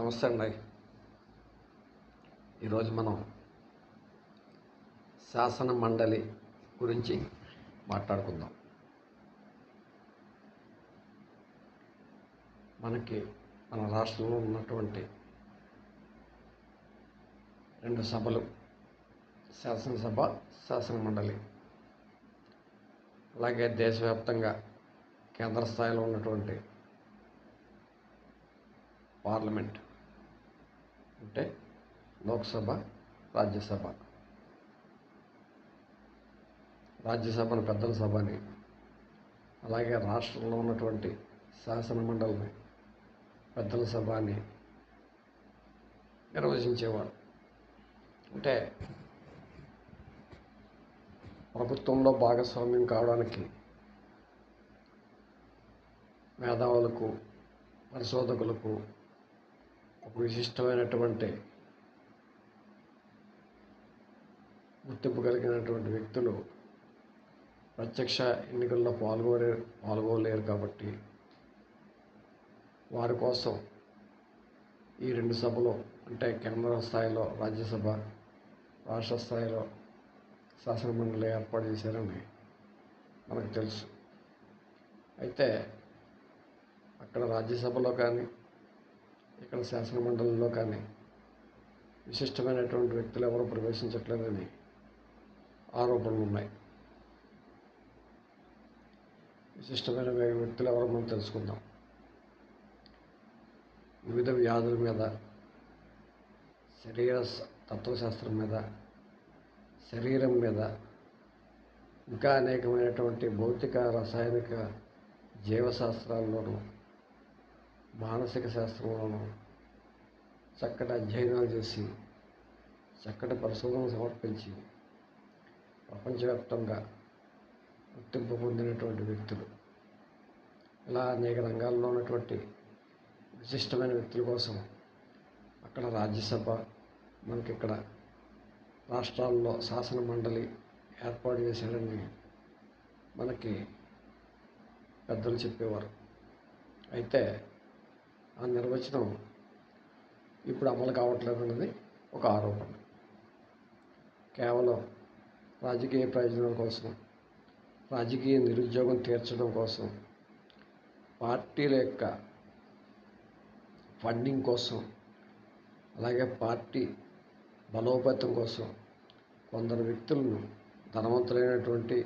నమస్తే అండి. ఈరోజు మనం శాసన మండలి గురించి మాట్లాడుకుందాం. మన రాష్ట్రంలో ఉన్నటువంటి రెండు సభలు, శాసనసభ, శాసన మండలి. అలాగే దేశవ్యాప్తంగా కేంద్ర స్థాయిలో ఉన్నటువంటి పార్లమెంట్ అంటే లోక్సభ, రాజ్యసభ. రాజ్యసభను పెద్దల సభ అని, అలాగే రాష్ట్రంలో ఉన్నటువంటి శాసన మండలిని పెద్దల సభ అని నిర్వహించేవారు. అంటే ప్రభుత్వంలో భాగస్వామ్యం కావడానికి మేధావులకు, పరిశోధకులకు ఒక విశిష్టమైనటువంటి గుర్తింపు కలిగినటువంటి వ్యక్తులు ప్రత్యక్ష ఎన్నికల్లో పాల్గొలేరు కాబట్టి వారి కోసం ఈ రెండు సభలు అంటే కేంద్ర స్థాయిలో రాజ్యసభ, రాష్ట్ర స్థాయిలో శాసనమండలి ఏర్పాటు చేశారని మనకు తెలుసు. అయితే అక్కడ రాజ్యసభలో కానీ ఇక్కడ శాసనమండలిలో కానీ విశిష్టమైనటువంటి వ్యక్తులు ఎవరు ప్రవేశించట్లేదని ఆరోపణలు ఉన్నాయి. విశిష్టమైన వ్యక్తులు ఎవరో మనం తెలుసుకుందాం. వివిధ వ్యాధుల మీద, శరీర తత్వశాస్త్రం మీద, శరీరం మీద, ఇంకా అనేకమైనటువంటి భౌతిక, రసాయనిక, జీవశాస్త్రాల్లోనూ, మానసిక శాస్త్రంలోనూ చక్కటి అధ్యయనాలు చేసి, చక్కటి పరిశోధనలు సమర్పించి ప్రపంచవ్యాప్తంగా గుర్తింపు పొందినటువంటి వ్యక్తులు. ఇలా అనేక రంగాల్లో ఉన్నటువంటి విశిష్టమైన వ్యక్తుల కోసం అక్కడ రాజ్యసభ, మనకి ఇక్కడ రాష్ట్రాల్లో శాసన మండలి ఏర్పాటు చేశాడని మనకి పెద్దలు చెప్పేవారు. అయితే ఆ నిర్వచనం ఇప్పుడు అమలు కావట్లేదు అన్నది ఒక ఆరోపణ. కేవలం రాజకీయ ప్రయోజనాల కోసం, రాజకీయ నిరుద్యోగం తీర్చడం కోసం, పార్టీల యొక్క ఫండింగ్ కోసం, అలాగే పార్టీ బలోపేతం కోసం కొందరు వ్యక్తులను, ధనవంతులైనటువంటి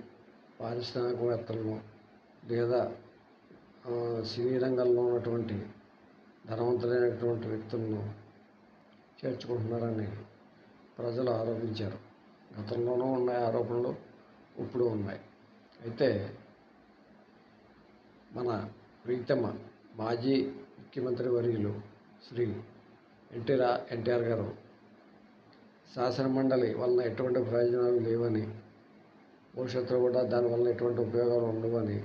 పారిశ్రామికవేత్తలను లేదా సినీ రంగంలో ఉన్నటువంటి ధనవంతులైనటువంటి వ్యక్తులను చేర్చుకుంటున్నారని ప్రజలు ఆరోపించారు. గతంలోనూ ఉన్నాయి ఆరోపణలు, ఇప్పుడు ఉన్నాయి. అయితే మన ప్రీతమ మాజీ ముఖ్యమంత్రి వర్యులు శ్రీ ఎన్టీఆర్ గారు శాసన మండలి వలన ఎటువంటి ప్రయోజనాలు లేవని, భవిష్యత్తులో కూడా దానివల్ల ఎటువంటి ఉపయోగాలు ఉండవని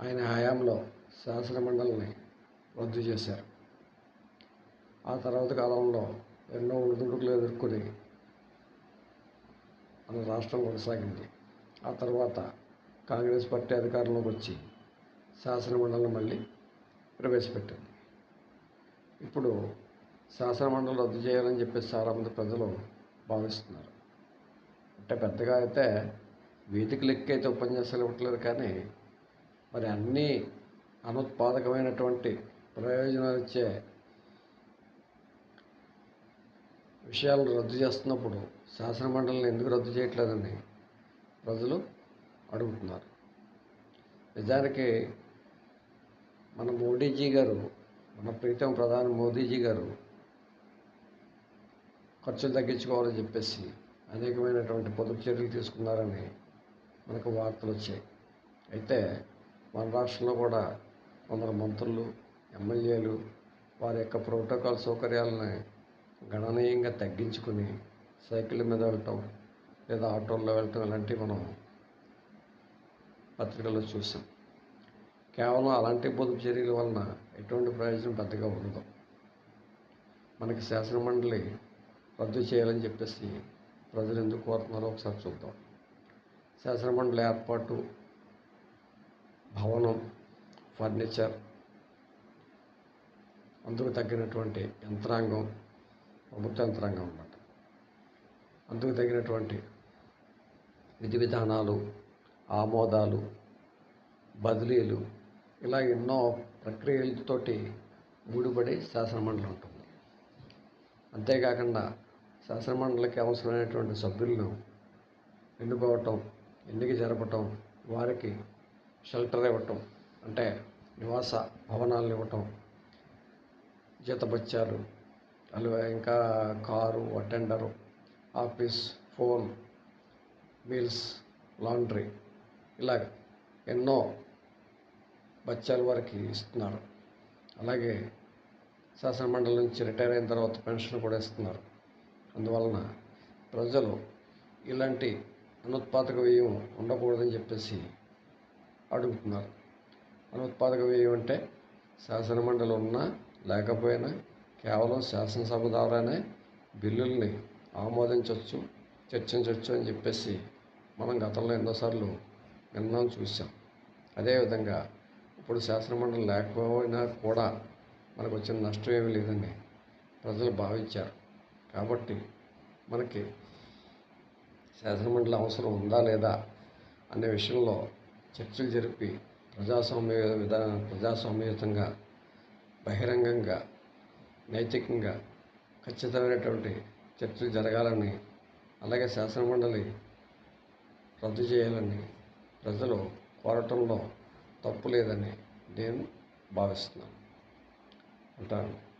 ఆయన హయాంలో శాసన మండలిని రద్దు చేశారు. ఆ తర్వాత కాలంలో ఎన్నో ఒడిదుడుకులు ఎదుర్కొని మన రాష్ట్రం కొనసాగింది. ఆ తర్వాత కాంగ్రెస్ పార్టీ అధికారంలోకి వచ్చి శాసన మండలిని మళ్ళీ ప్రవేశపెట్టింది. ఇప్పుడు శాసన మండలి రద్దు చేయాలని చెప్పేసి చాలామంది ప్రజలు భావిస్తున్నారు. అంటే పెద్దగా అయితే వేదికలు ఎక్కైతే ఉపన్యాసాలు ఇవ్వట్లేదు, కానీ మరి అన్నీ అనుత్పాదకమైనటువంటి ప్రయోజనాలు ఇచ్చే విషయాలను రద్దు చేస్తున్నప్పుడు శాసన మండలిని ఎందుకు రద్దు చేయట్లేదని ప్రజలు అడుగుతున్నారు. నిజానికి మన మోడీజీ గారు, మన ప్రీతం ప్రధాని మోదీజీ గారు ఖర్చులు తగ్గించుకోవాలని చెప్పేసి అనేకమైనటువంటి పొదుపు చర్యలు తీసుకున్నారని మనకు వార్తలు వచ్చాయి. అయితే మన రాష్ట్రంలో కూడా కొందరు మంత్రులు, ఎమ్మెల్యేలు వారి యొక్క ప్రోటోకాల్ సౌకర్యాలని గణనీయంగా తగ్గించుకుని సైకిళ్ళ మీద వెళ్ళటం లేదా ఆటోల్లో వెళ్ళటం ఇలాంటివి మనం పత్రికల్లో చూసాం. కేవలం అలాంటి పొదుపు చర్యల వలన ఎటువంటి ప్రయోజనం పెద్దగా ఉండదు. మనకి శాసన మండలి రద్దు చేయాలని చెప్పేసి ప్రజలు ఎందుకు కోరుతున్నారో ఒకసారి చూద్దాం. శాసన మండలి ఏర్పాటు, భవనం, ఫర్నిచర్ అందుకు తగినటువంటి యంత్రాంగం ప్రభుత్వ యంత్రాంగం అన్నమాట. అందుకు తగినటువంటి విధి విధానాలు, ఆమోదాలు, బదిలీలు ఇలా ఎన్నో ప్రక్రియలతోటి ముడిపడి శాసనమండలి ఉంటుంది. అంతేకాకుండా శాసనమండలికి అవసరమైనటువంటి సభ్యులను ఎన్నుకోవటం, ఎన్నిక జరపటం, వారికి షెల్టర్ ఇవ్వటం అంటే నివాస భవనాలను ఇవ్వటం, జీతభత్యాలు, ఇంకా car, attender, office, phone, meals, laundry ఇలాగ ఎన్నో భత్యాల వారికి ఇస్తున్నారు. అలాగే శాసనమండలి నుంచి రిటైర్ అయిన తర్వాత పెన్షన్ కూడా ఇస్తున్నారు. అందువలన ప్రజలు ఇలాంటి అనుత్పాదక వ్యయం ఉండకూడదని చెప్పేసి అడుగుతున్నారు. అనుత్పాదక వ్యయం అంటే శాసనమండలి ఉన్నా లేకపోయినా కేవలం శాసనసభ ద్వారానే బిల్లుల్ని ఆమోదించవచ్చు, చర్చించవచ్చు అని చెప్పేసి మనం గతంలో ఎన్నోసార్లు విన్నాం, చూసాం. అదేవిధంగా ఇప్పుడు శాసనమండలి లేకపోయినా కూడా మనకు వచ్చిన నష్టం ఏమీ లేదని ప్రజలు భావించారు. కాబట్టి మనకి శాసనమండలి అవసరం ఉందా లేదా అనే విషయంలో చర్చలు జరిపి ప్రజాస్వామ్యయుతంగా, బహిరంగంగా, నైతికంగా ఖచ్చితమైనటువంటి చర్చలు జరగాలని, అలాగే శాసనమండలి రద్దు చేయాలని ప్రజలు కోరటంలో తప్పు లేదని నేను భావిస్తున్నాను. ఉంటాను.